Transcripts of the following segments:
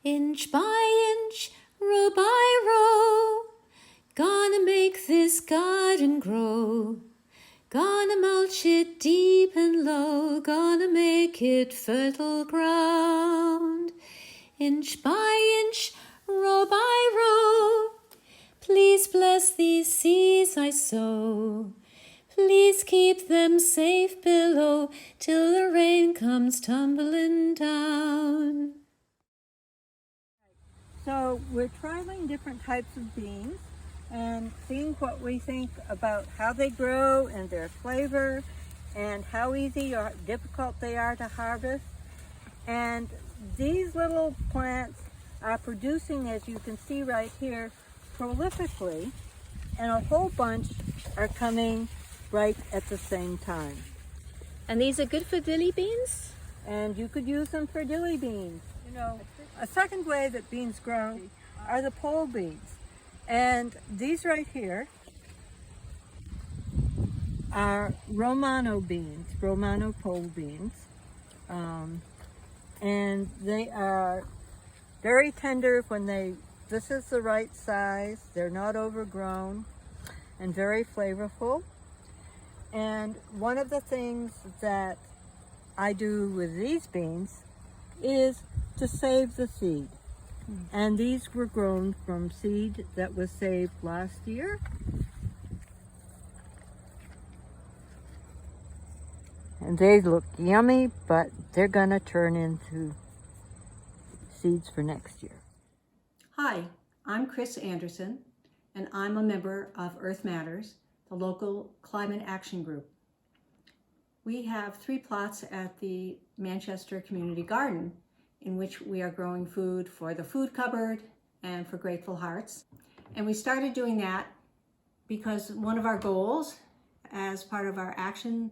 Inch by inch, row by row, gonna make this garden grow. Gonna mulch it deep and low, gonna make it fertile ground. Inch by inch, row by row, please bless these seeds I sow. Please keep them safe below till the rain comes tumbling down. So we're trialing different types of beans and seeing what we think about how they grow and their flavor and how easy or difficult they are to harvest. And these little plants are producing, as you can see right here, prolifically, and a whole bunch are coming right at the same time. And these are good for dilly beans? And you could use them for dilly beans. You know, a second way that beans grow are the pole beans. And these right here are Romano beans, Romano pole beans. And they are very tender when this is the right size. They're not overgrown and very flavorful. And one of the things that I do with these beans is to save the seed. And these were grown from seed that was saved last year. And they look yummy, but they're gonna turn into seeds for next year. Hi, I'm Chris Anderson, and I'm a member of Earth Matters, the local climate action group. We have 3 plots at the Manchester Community Garden in which we are growing food for the food cupboard and for Grateful Hearts. And we started doing that because one of our goals as part of our action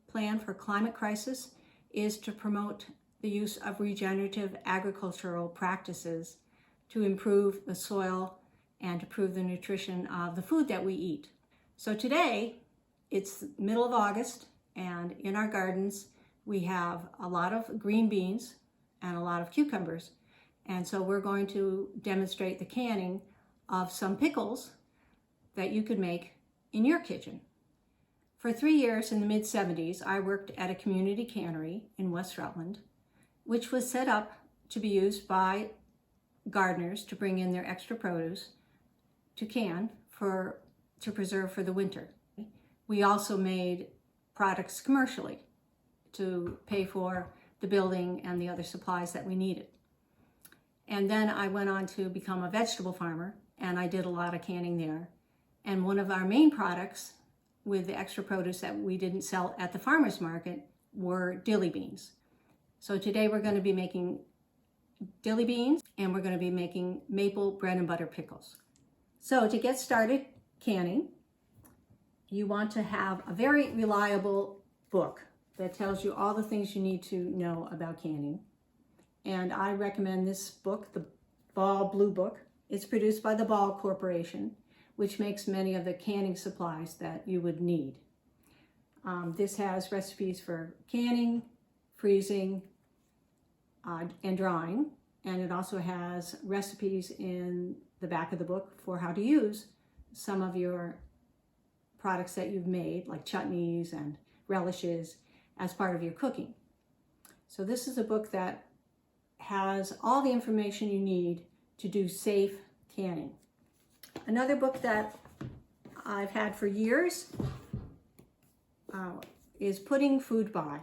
plan for climate crisis is to promote the use of regenerative agricultural practices to improve the soil and to improve the nutrition of the food that we eat. So today, it's the middle of August, and in our gardens, we have a lot of green beans and a lot of cucumbers. And so we're going to demonstrate the canning of some pickles that you could make in your kitchen. For 3 years in the mid-70s, I worked at a community cannery in West Rutland, which was set up to be used by gardeners to bring in their extra produce to can to preserve for the winter. We also made products commercially to pay for the building and the other supplies that we needed. And then I went on to become a vegetable farmer, and I did a lot of canning there. And one of our main products with the extra produce that we didn't sell at the farmer's market were dilly beans. So today we're going to be making dilly beans, and we're going to be making maple bread and butter pickles. So to get started canning, you want to have a very reliable book that tells you all the things you need to know about canning. And I recommend this book, the Ball Blue Book. It's produced by the Ball Corporation, which makes many of the canning supplies that you would need. This has recipes for canning, freezing, and drying. And it also has recipes in the back of the book for how to use some of your products that you've made, like chutneys and relishes, as part of your cooking. So this is a book that has all the information you need to do safe canning. Another book that I've had for years is Putting Food By.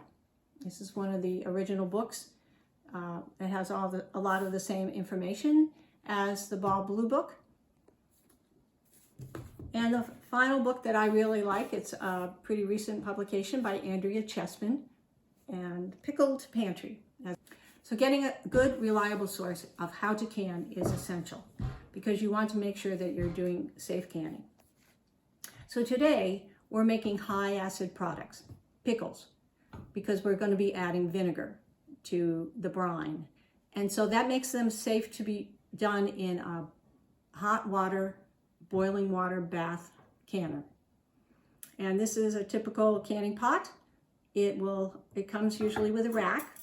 This is one of the original books. It has a lot of the same information as the Ball Blue Book. And the final book that I really like, it's a pretty recent publication by Andrea Chessman, and Pickled Pantry. So getting a good, reliable source of how to can is essential because you want to make sure that you're doing safe canning. So today, we're making high acid products, pickles, because we're going to be adding vinegar to the brine. And so that makes them safe to be done in a hot water, boiling water bath canner. And this is a typical canning pot. It comes usually with a rack,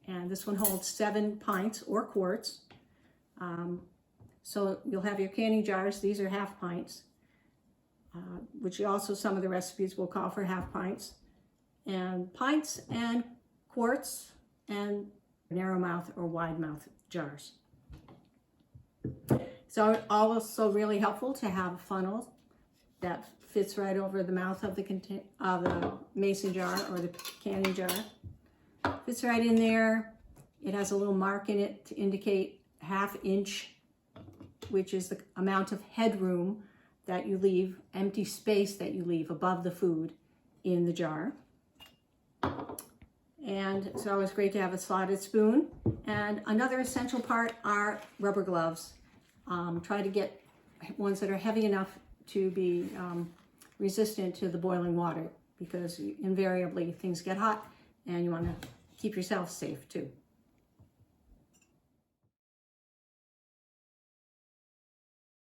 and this one holds 7 pints or quarts. So you'll have your canning jars. These are half pints, which also some of the recipes will call for half pints. And pints and quarts and narrow mouth or wide mouth jars. So also really helpful to have a funnel that fits right over the mouth of the mason jar or the canning jar. Fits right in there. It has a little mark in it to indicate ½ inch, which is the amount of headroom that you leave, empty space that you leave above the food in the jar. And it's always great to have a slotted spoon. And another essential part are rubber gloves. Try to get ones that are heavy enough to be resistant to the boiling water, because invariably things get hot and you want to keep yourself safe too.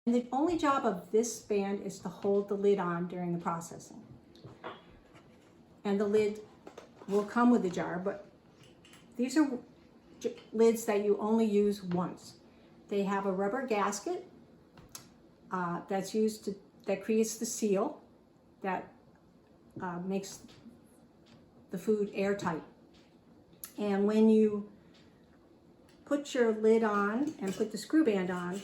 And the only job of this band is to hold the lid on during the processing. And the lid will come with the jar, but these are lids that you only use once. They have a rubber gasket that's used that creates the seal that makes the food airtight. And when you put your lid on and put the screw band on,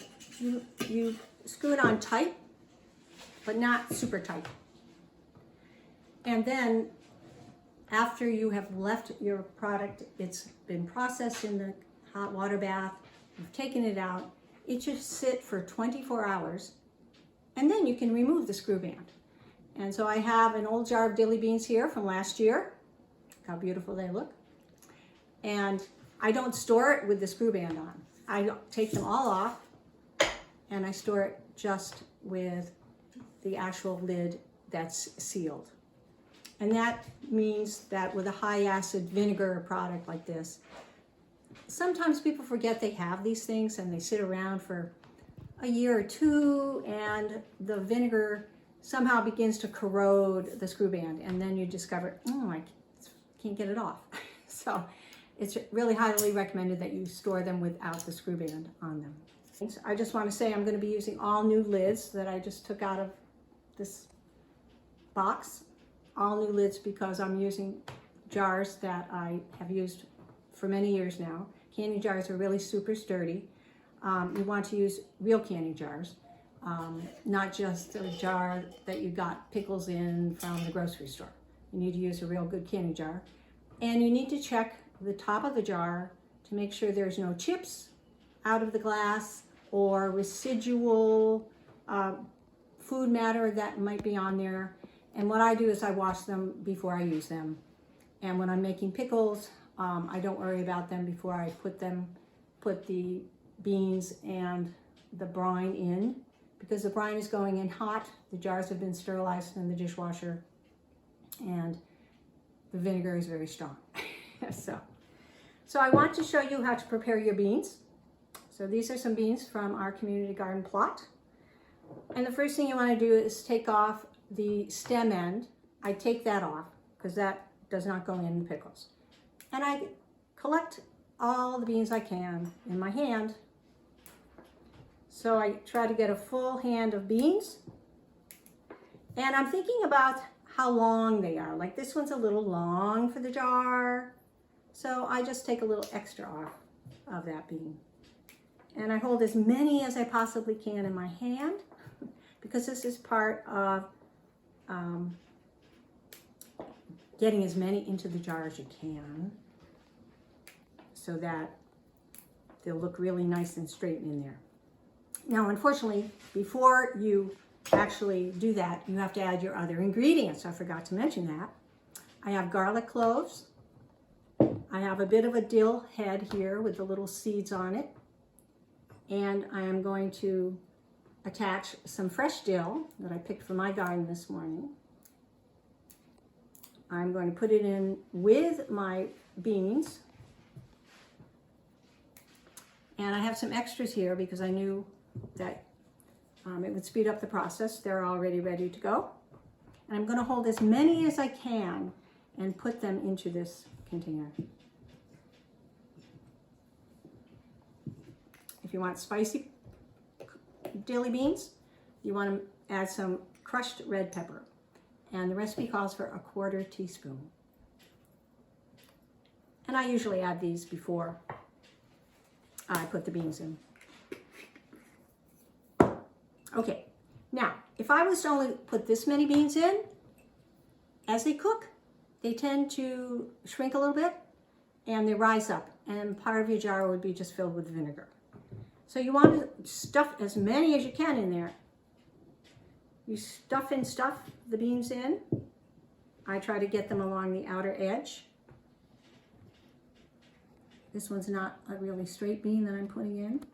you screw it on tight, but not super tight. And then after you have left your product, it's been processed in the hot water bath, you've taken it out, it should sit for 24 hours, and then you can remove the screw band. And so I have an old jar of dilly beans here from last year. Look how beautiful they look. And I don't store it with the screw band on. I take them all off and I store it just with the actual lid that's sealed. And that means that with a high acid vinegar product like this, sometimes people forget they have these things and they sit around for a year or two and the vinegar somehow begins to corrode the screw band, and then you discover, oh, I can't get it off. So it's really highly recommended that you store them without the screw band on them. So I just want to say I'm going to be using all new lids that I just took out of this box. All new lids because I'm using jars that I have used for many years now. Canning jars are really super sturdy. You want to use real canning jars, not just a jar that you got pickles in from the grocery store. You need to use a real good canning jar. And you need to check the top of the jar to make sure there's no chips out of the glass or residual food matter that might be on there. And what I do is I wash them before I use them. And when I'm making pickles, I don't worry about them before I put the beans and the brine in, because the brine is going in hot. The jars have been sterilized in the dishwasher and the vinegar is very strong. So I want to show you how to prepare your beans. So these are some beans from our community garden plot. And the first thing you want to do is take off the stem end. I take that off because that does not go in the pickles. And I collect all the beans I can in my hand. So I try to get a full hand of beans. And I'm thinking about how long they are. Like this one's a little long for the jar. So I just take a little extra off of that bean. And I hold as many as I possibly can in my hand because this is part of getting as many into the jar as you can so that they'll look really nice and straight in there. Now, unfortunately, before you actually do that, you have to add your other ingredients. I forgot to mention that. I have garlic cloves. I have a bit of a dill head here with the little seeds on it. And I am going to attach some fresh dill that I picked from my garden this morning. I'm going to put it in with my beans. And I have some extras here because I knew that it would speed up the process. They're already ready to go. And I'm going to hold as many as I can and put them into this container. If you want spicy dilly beans, you want to add some crushed red pepper. And the recipe calls for a 1/4 teaspoon. And I usually add these before I put the beans in. Okay, now, if I was to only put this many beans in, as they cook, they tend to shrink a little bit and they rise up, and part of your jar would be just filled with vinegar. So you want to stuff as many as you can in there. You stuff the beans in. I try to get them along the outer edge. This one's not a really straight bean that I'm putting in.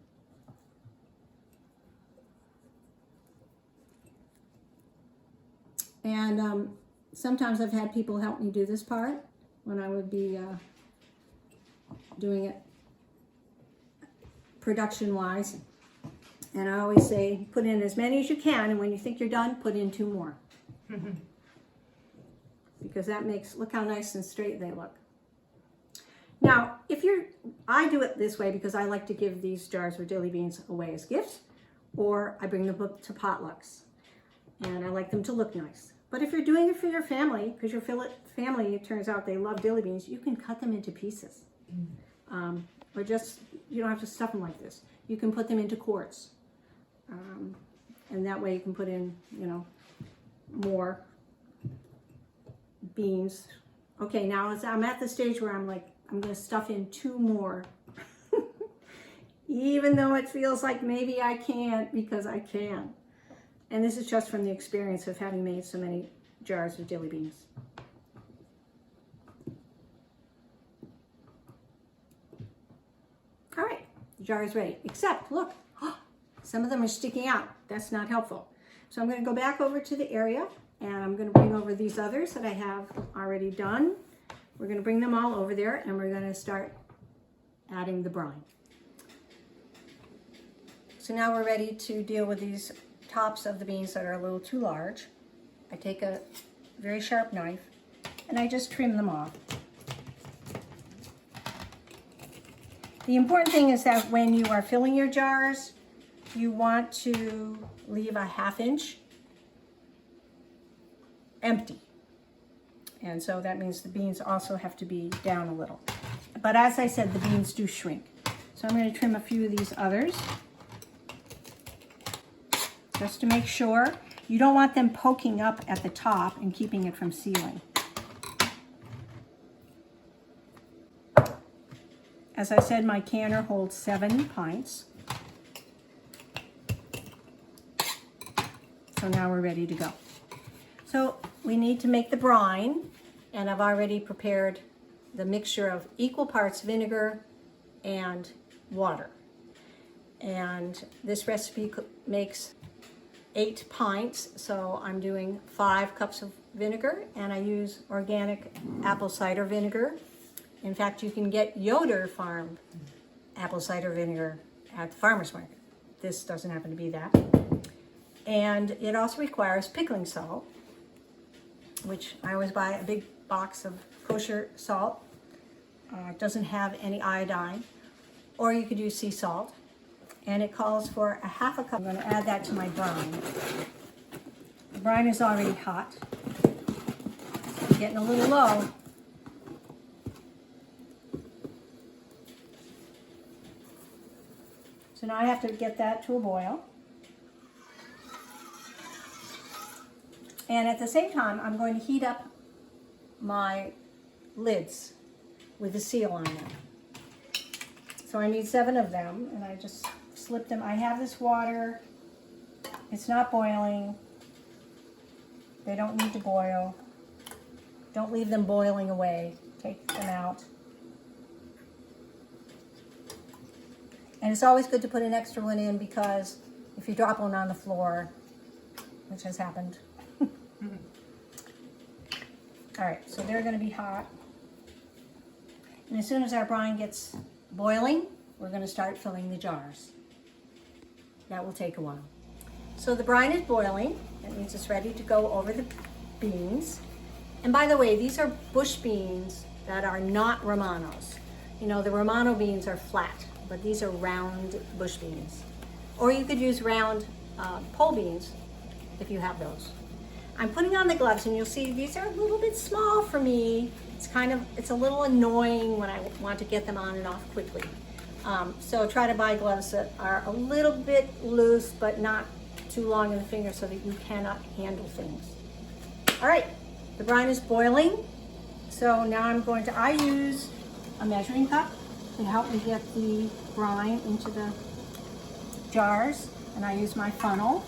And sometimes I've had people help me do this part when I would be doing it production-wise. And I always say, put in as many as you can, and when you think you're done, put in 2 more. Because that makes, look how nice and straight they look. Now, I do it this way because I like to give these jars of dilly beans away as gifts, or I bring them to potlucks, and I like them to look nice. But if you're doing it for your family, because your family, it turns out they love dilly beans, you can cut them into pieces. Or just, you don't have to stuff them like this. You can put them into quarts. And that way you can put in, more beans. Okay, now I'm at the stage where I'm like, I'm going to stuff in 2 more. Even though it feels like maybe I can't, because I can. And this is just from the experience of having made so many jars of dilly beans. All right, the jar is ready. Except, look, some of them are sticking out. That's not helpful. So I'm going to go back over to the area, and I'm going to bring over these others that I have already done. We're going to bring them all over there, and we're going to start adding the brine. So now we're ready to deal with these tops of the beans that are a little too large. I take a very sharp knife, and I just trim them off. The important thing is that when you are filling your jars, you want to leave a 1/2 inch empty. And so that means the beans also have to be down a little. But as I said, the beans do shrink. So I'm going to trim a few of these others, just to make sure. You don't want them poking up at the top and keeping it from sealing. As I said, my canner holds 7 pints. So now we're ready to go. So we need to make the brine, and I've already prepared the mixture of equal parts vinegar and water. And this recipe makes 8 pints, so I'm doing 5 cups of vinegar, and I use organic apple cider vinegar. In fact, you can get Yoder Farm apple cider vinegar at the farmer's market. This doesn't happen to be that. And it also requires pickling salt, which I always buy a big box of kosher salt. It doesn't have any iodine, or you could use sea salt. And it calls for a 1/2 cup. I'm going to add that to my brine. The brine is already hot. It's getting a little low. So now I have to get that to a boil. And at the same time, I'm going to heat up my lids with the seal on them. So I need 7 of them, and I just slip them. I have this water. It's not boiling. They don't need to boil. Don't leave them boiling away. Take them out. And it's always good to put an extra one in, because if you drop one on the floor, which has happened. All right, so they're going to be hot. And as soon as our brine gets boiling, we're going to start filling the jars. That will take a while. So the brine is boiling. That means it's ready to go over the beans. And by the way, these are bush beans that are not Romanos. You know, the Romano beans are flat. but these are round bush beans. Or you could use round pole beans if you have those. I'm putting on the gloves, and you'll see these are a little bit small for me. It's a little annoying when I want to get them on and off quickly. So try to buy gloves that are a little bit loose, but not too long in the finger so that you cannot handle things. All right, the brine is boiling. So now I use a measuring cup to help me get the brine into the jars, and I use my funnel.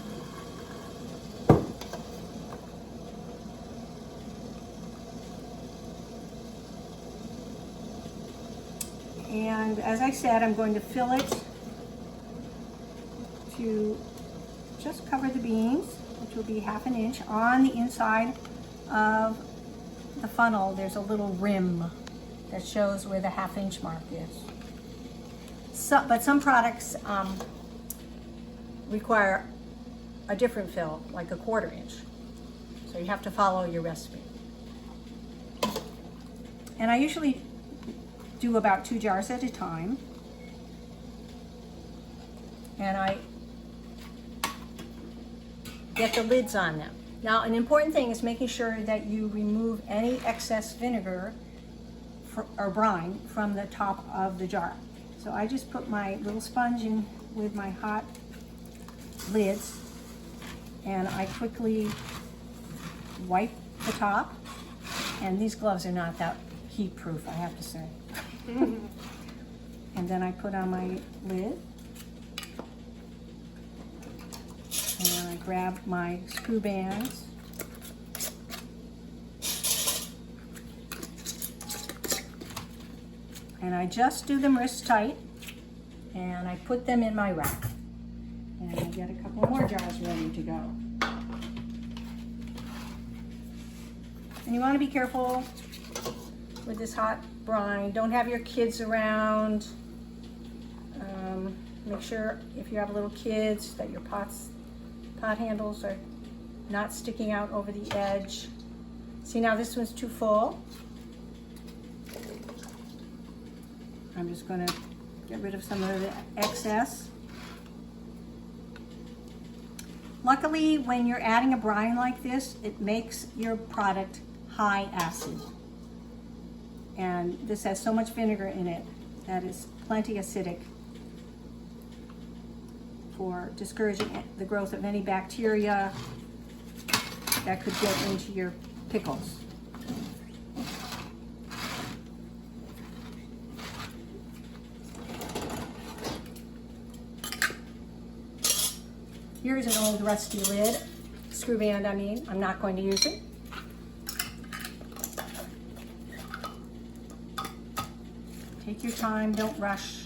And as I said, I'm going to fill it to just cover the beans, which will be 1/2 inch. On the inside of the funnel, there's a little rim that shows where the 1/2 inch mark is. But some products require a different fill, like a 1/4 inch. So you have to follow your recipe. And I usually do about 2 jars at a time. And I get the lids on them. Now, an important thing is making sure that you remove any excess vinegar or brine from the top of the jar. So I just put my little sponge in with my hot lids, and I quickly wipe the top. And these gloves are not that heat proof, I have to say. And then I put on my lid, and I grab my screw bands, and I just do them wrist tight, and I put them in my rack, and I get a couple more jars ready to go. And you want to be careful with this hot brine. Don't have your kids around. Make sure if you have little kids that your pot handles are not sticking out over the edge. See, now this one's too full. I'm just going to get rid of some of the excess. Luckily, when you're adding a brine like this, it makes your product high acid. And this has so much vinegar in it that is plenty acidic for discouraging the growth of any bacteria that could get into your pickles. Here's an old rusty lid, screw band I mean. I'm not going to use it. Take your time, don't rush.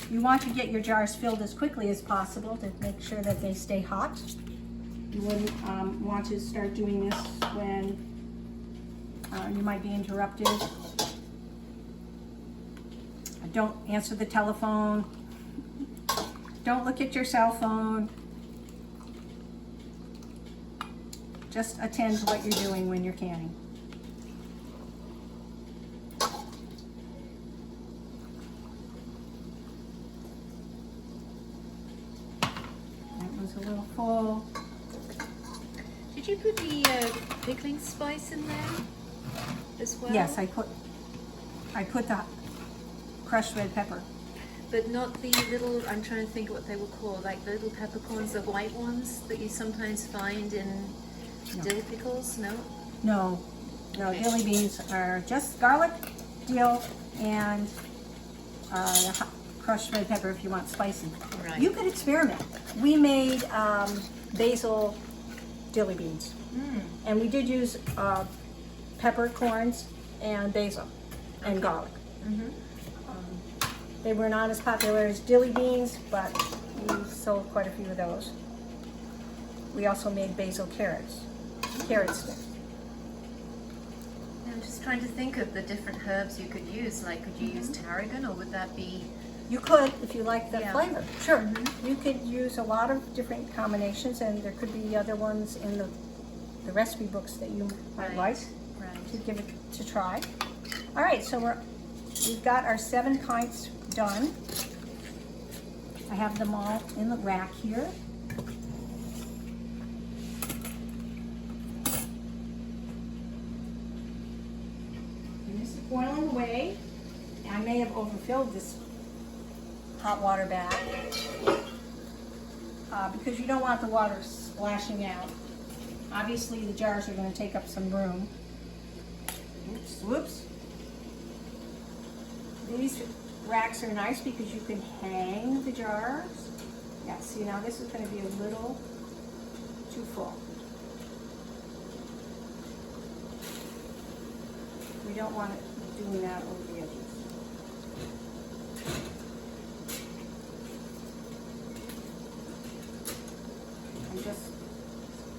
You want to get your jars filled as quickly as possible to make sure that they stay hot. You wouldn't want to start doing this when you might be interrupted. Don't answer the telephone. Don't look at your cell phone. Just attend to what you're doing when you're canning. A little full. Did you put the pickling spice in there as well? Yes, I put the crushed red pepper. But not the little, I'm trying to think what they were called, like the little peppercorns, the white ones that you sometimes find in dill pickles, no? No, Okay. Dilly beans are just garlic, dill, and crushed red pepper if you want spicy. Right. You could experiment. We made basil dilly beans. And we did use peppercorns and basil and garlic. They were not as popular as dilly beans, but we sold quite a few of those. We also made basil carrot sticks. I'm just trying to think of the different herbs you could use. Like, could you use tarragon, or would that be? You could, if you like the Yeah. flavor. Sure. You could use a lot of different combinations, and there could be other ones in the recipe books that you might like Right. to give it to try. All right, so we're we've got our 7 pints done. I have them all in the rack here. And this is boiling away. I may have overfilled this hot water bag because you don't want the water splashing out. Obviously the jars are going to take up some room. Oops, whoops. These racks are nice because you can hang the jars. Yeah, see, now this is going to be a little too full. We don't want it doing that over the edges. I'm just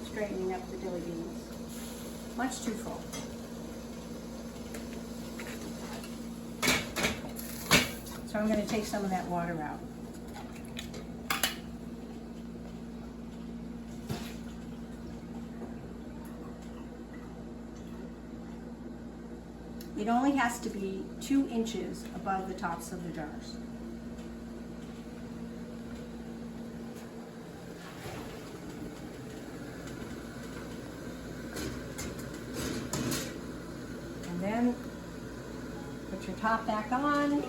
straightening up the dilly beans. Much too full. So I'm going to take some of that water out. It only has to be 2 inches above the tops of the jars. And then put your top back on.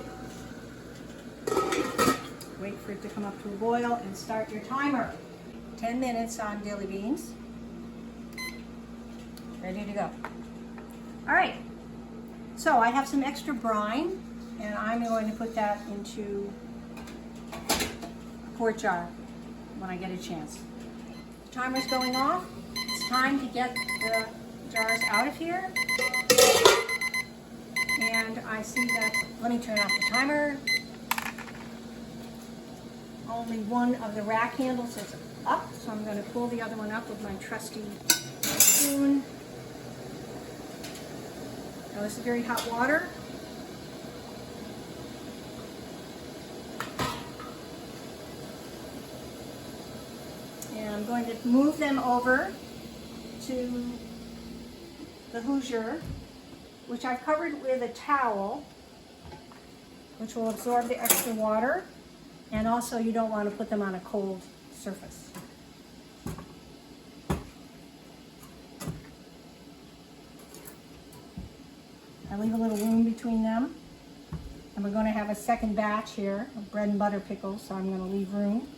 Wait for it to come up to a boil and start your timer. 10 minutes on dilly beans. Ready to go. All right. So I have some extra brine, and I'm going to put that into a quart jar when I get a chance. The timer's going off. It's time to get the jars out of here. And I see that, let me turn off the timer. Only one of the rack handles is up, so I'm going to pull the other one up with my trusty spoon. Now this is very hot water. And I'm going to move them over to the Hoosier, which I've covered with a towel, which will absorb the extra water. And also you don't want to put them on a cold surface. I leave a little room between them. And we're going to have a second batch here of bread and butter pickles, so I'm going to leave room.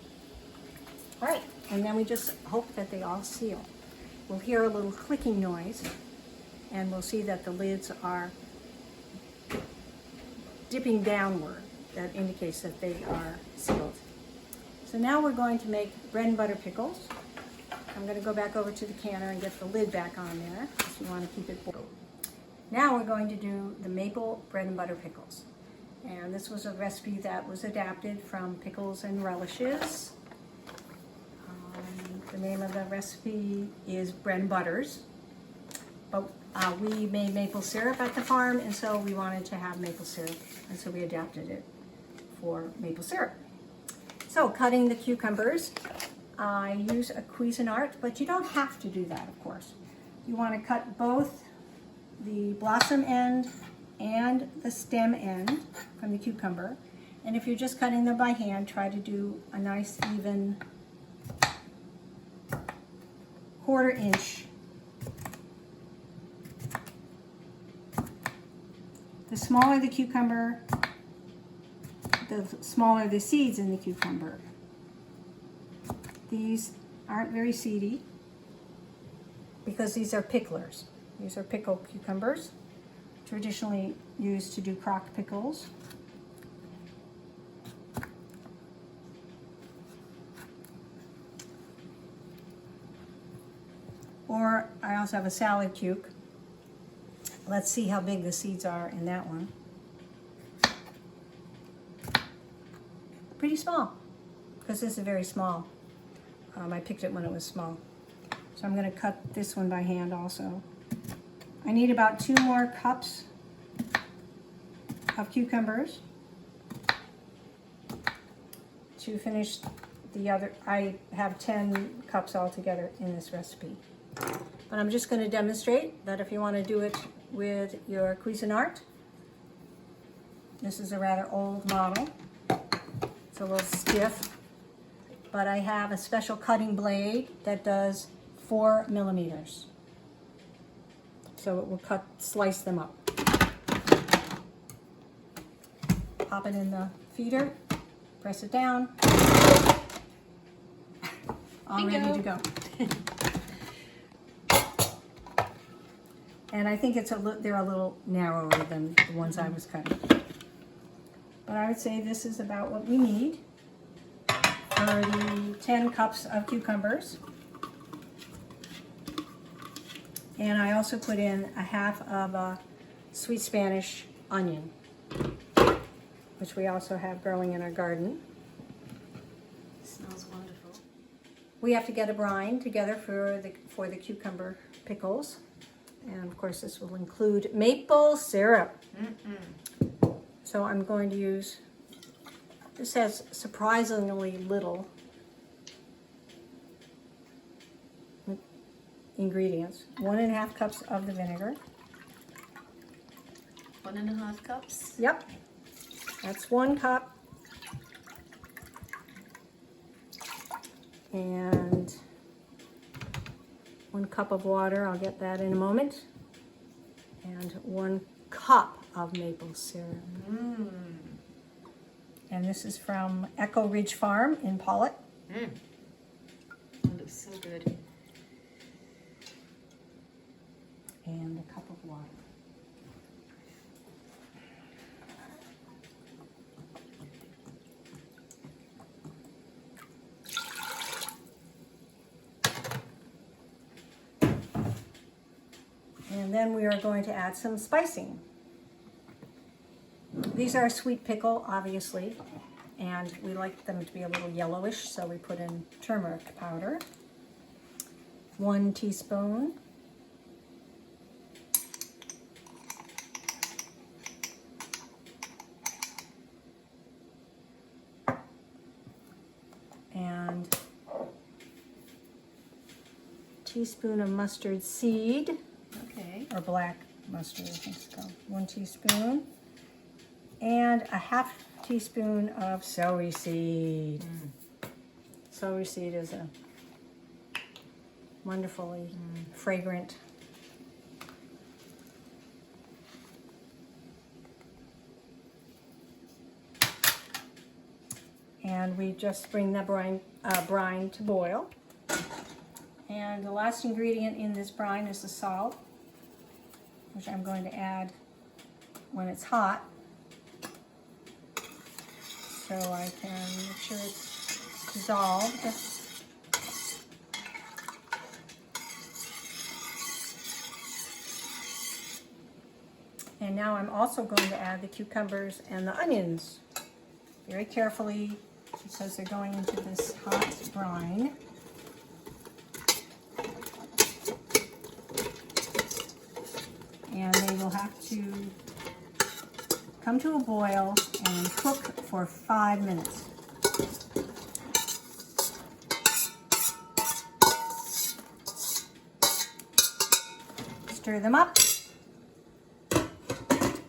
All right, and then we just hope that they all seal. We'll hear a little clicking noise, and we'll see that the lids are dipping downward. That indicates that they are sealed. So now we're going to make bread and butter pickles. I'm going to go back over to the canner and get the lid back on there, because we want to keep it boiled. Now we're going to do the maple bread and butter pickles. And this was a recipe that was adapted from Pickles and Relishes. The name of the recipe is Bread and Butters. But we made maple syrup at the farm, and so we wanted to have maple syrup, and so we adapted it for maple syrup. So cutting the cucumbers, I use a Cuisinart, but you don't have to do that, of course. You want to cut both the blossom end and the stem end from the cucumber. And if you're just cutting them by hand, try to do a nice even 1/4 inch. The smaller the cucumber, the smaller the seeds in the cucumber. These aren't very seedy because these are picklers. These are pickled cucumbers, traditionally used to do crock pickles. Or I also have a salad cuke. Let's see how big the seeds are in that one. Pretty small, because this is very small. I picked it when it was small. So I'm going to cut this one by hand also. I need about 2 more cups of cucumbers to finish the other. I have 10 cups altogether in this recipe. But I'm just going to demonstrate that if you want to do it with your Cuisinart, This is a rather old model. It's a little stiff, but I have a special cutting blade that does 4 millimeters. So it will slice them up. Pop it in the feeder, press it down. All ready to go. And I think they're a little narrower than the ones I was cutting. But I would say this is about what we need for the 10 cups of cucumbers. And I also put in a half of a sweet Spanish onion, which we also have growing in our garden. It smells wonderful. We have to get a brine together for the cucumber pickles. And of course this will include maple syrup. So I'm going to use, this has surprisingly little ingredients. 1.5 cups of the vinegar. 1.5 cups? Yep, that's 1 cup. And 1 cup of water, I'll get that in a moment. And 1 cup of maple syrup. And this is from Echo Ridge Farm in Pollock. It looks so good. And a cup of water. And then we are going to add some spicing. These are a sweet pickle, obviously, and we like them to be a little yellowish, so we put in turmeric powder. 1 teaspoon. And teaspoon of mustard seed. Okay. Or black mustard, I think it's called. 1 teaspoon. And a half teaspoon of celery seed. Celery seed is a wonderfully fragrant. And we just bring the brine to boil. And the last ingredient in this brine is the salt, which I'm going to add when it's hot, so I can make sure it's dissolved. And now I'm also going to add the cucumbers and the onions very carefully because they're going into this hot brine. And they will have to come to a boil and cook for 5 minutes. Stir them up.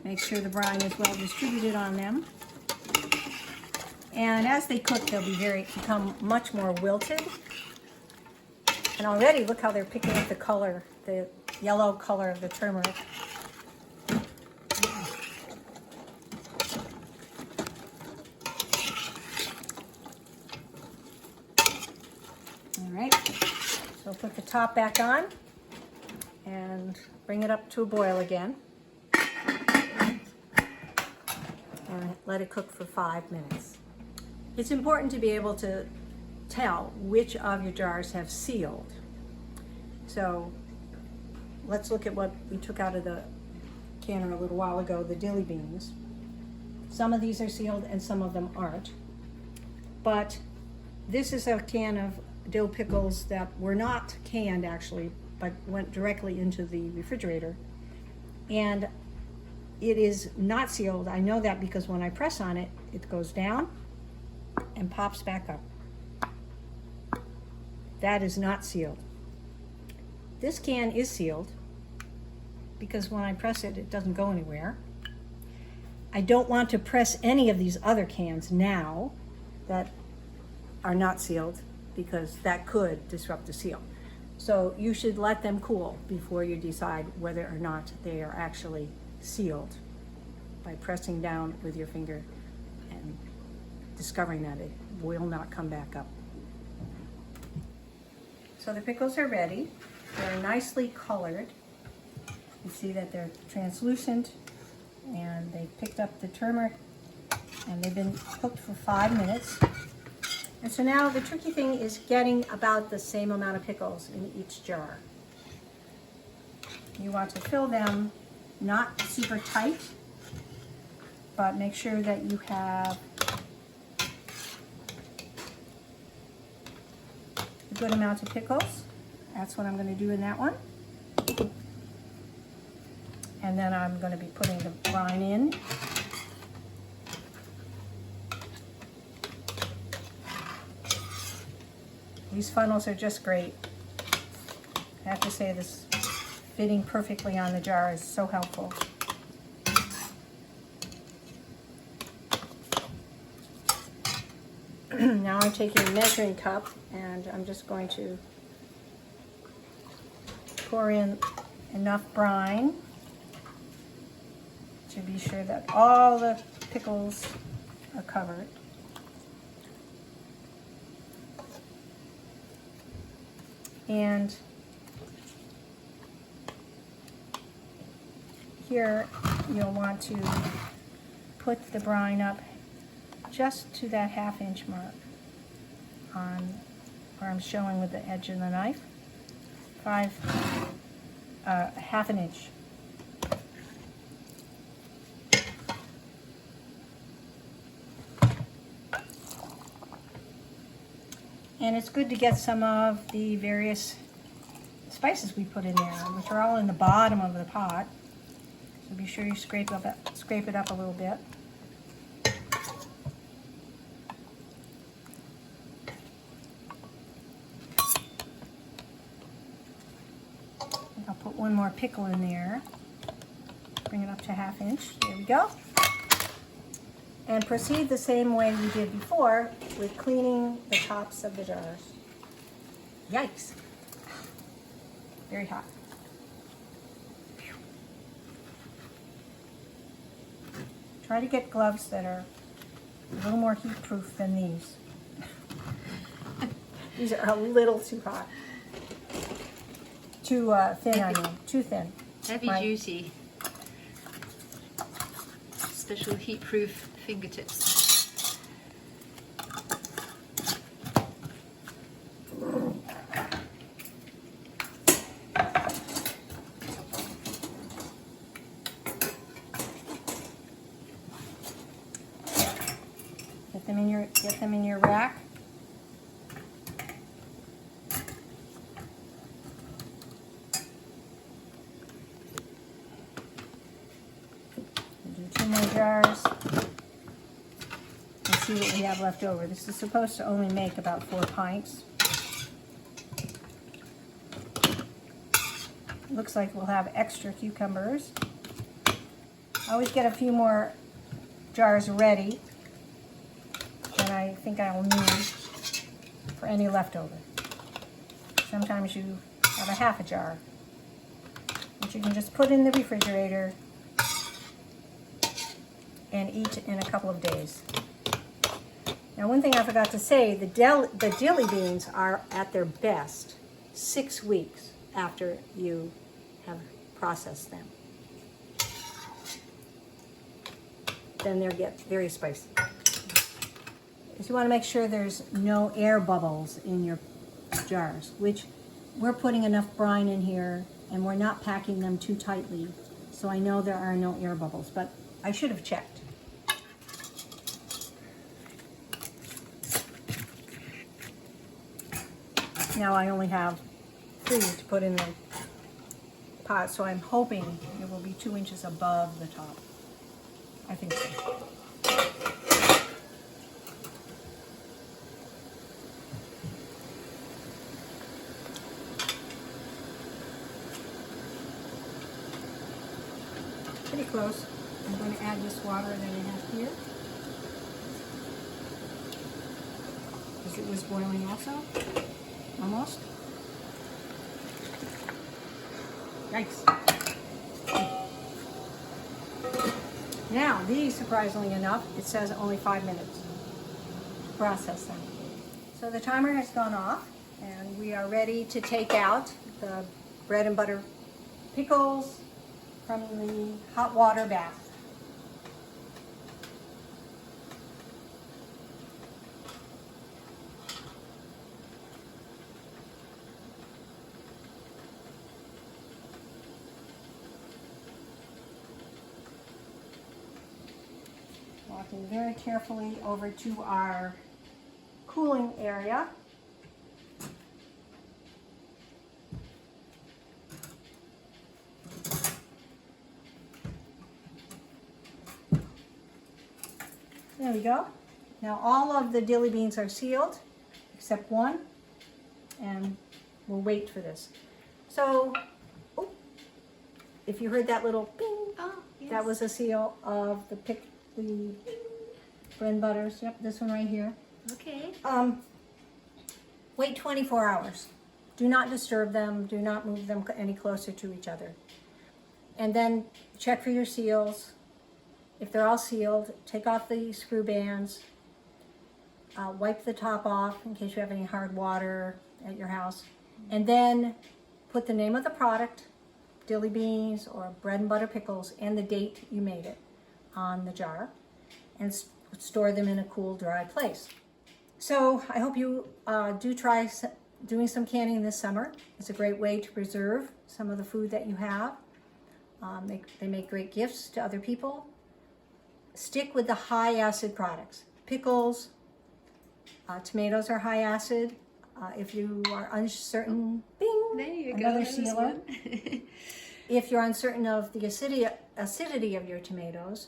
Make sure the brine is well distributed on them. And as they cook, they'll become much more wilted. And already, look how they're picking up the color, the yellow color of the turmeric. All right, so put the top back on and bring it up to a boil again. And let it cook for 5 minutes. It's important to be able to tell which of your jars have sealed. So let's look at what we took out of the canner a little while ago, the dilly beans. Some of these are sealed and some of them aren't. But this is a can of dill pickles that were not canned actually, but went directly into the refrigerator. And it is not sealed. I know that because when I press on it, it goes down and pops back up. That is not sealed. This can is sealed because when I press it, it doesn't go anywhere. I don't want to press any of these other cans now that are not sealed, because that could disrupt the seal. So you should let them cool before you decide whether or not they are actually sealed by pressing down with your finger and discovering that it will not come back up. So the pickles are ready. They're nicely colored. You see that they're translucent, and they picked up the turmeric, and they've been cooked for 5 minutes. And so now the tricky thing is getting about the same amount of pickles in each jar. You want to fill them not super tight, but make sure that you have a good amount of pickles. That's what I'm going to do in that one. And then I'm going to be putting the brine in. These funnels are just great. I have to say, this fitting perfectly on the jar is so helpful. Now I'm taking a measuring cup, and I'm just going to pour in enough brine to be sure that all the pickles are covered. And here you'll want to put the brine up just to that 1/2 inch mark on where I'm showing with the edge of the knife. 1/2 inch. And it's good to get some of the various spices we put in there, which are all in the bottom of the pot. So be sure you scrape it up a little bit. I'll put one more pickle in there. Bring it up to 1/2 inch. There we go. And proceed the same way we did before with cleaning the tops of the jars. Yikes. Very hot. Try to get gloves that are a little more heat proof than these. These are a little too hot. Too thin, I mean, too thin. Heavy duty. Special heat proof fingertips. Get them in your rack. Do 2 more jars and see what we have left over. This is supposed to only make about 4 pints. Looks like we'll have extra cucumbers. I always get a few more jars ready than I think I will need for any leftover. Sometimes you have a 1/2 jar, which you can just put in the refrigerator and eat in a couple of days. Now, one thing I forgot to say, the dilly beans are at their best 6 weeks after you have processed them. Then they'll get very spicy. So you want to make sure there's no air bubbles in your jars, which we're putting enough brine in here and we're not packing them too tightly. So I know there are no air bubbles, but I should have checked. Now I only have 3 to put in the pot, so I'm hoping it will be 2 inches above the top. I think so. Pretty close. I'm going to to add this water that I have here. Because it was boiling also. Almost. Yikes. Now, these, surprisingly enough, it says only 5 minutes to process them. So the timer has gone off, and we are ready to take out the bread and butter pickles from the hot water bath. Walking very carefully over to our cooling area. There we go. Now all of the dilly beans are sealed, except one, and we'll wait for this. So, oh, if you heard that little ping, Yes. that was a seal of the bread and butters. Yep, this one right here. Okay. Wait 24 hours. Do not disturb them. Do not move them any closer to each other. And then check for your seals. If they're all sealed, take off the screw bands. Wipe the top off in case you have any hard water at your house. And then put the name of the product, dilly beans or bread and butter pickles, and the date you made it on the jar. And store them in a cool, dry place. So I hope you do try doing some canning this summer. It's a great way to preserve some of the food that you have. They make great gifts to other people. Stick with the high acid products. Pickles, tomatoes are high acid. If you are uncertain, bing, There you another go. There's sealer. one. If you're uncertain of the acidity of your tomatoes,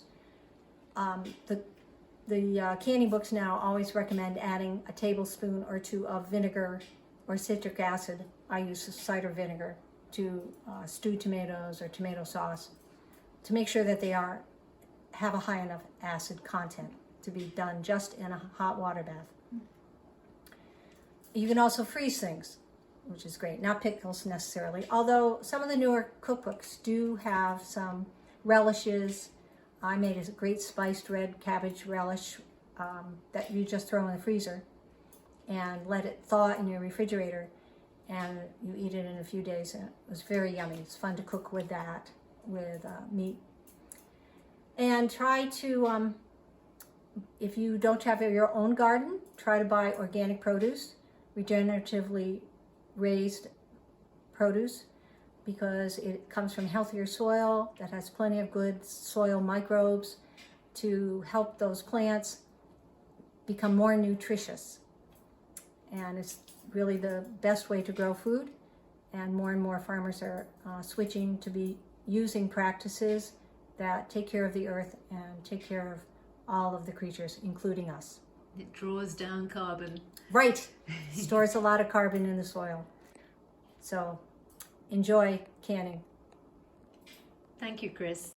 the canning books now always recommend adding a tablespoon or two of vinegar or citric acid. I use cider vinegar to stewed tomatoes or tomato sauce to make sure that they have a high enough acid content to be done just in a hot water bath. You can also freeze things, which is great. Not pickles necessarily, although some of the newer cookbooks do have some relishes. I made a great spiced red cabbage relish that you just throw in the freezer and let it thaw in your refrigerator, and you eat it in a few days, and it was very yummy. It's fun to cook with that, with meat. And try to, if you don't have your own garden, try to buy organic produce, regeneratively raised produce, because it comes from healthier soil that has plenty of good soil microbes to help those plants become more nutritious. And it's really the best way to grow food, and more farmers are switching to be using practices that take care of the earth and take care of all of the creatures, including us. It draws down carbon. Right, stores a lot of carbon in the soil. So enjoy canning. Thank you, Chris.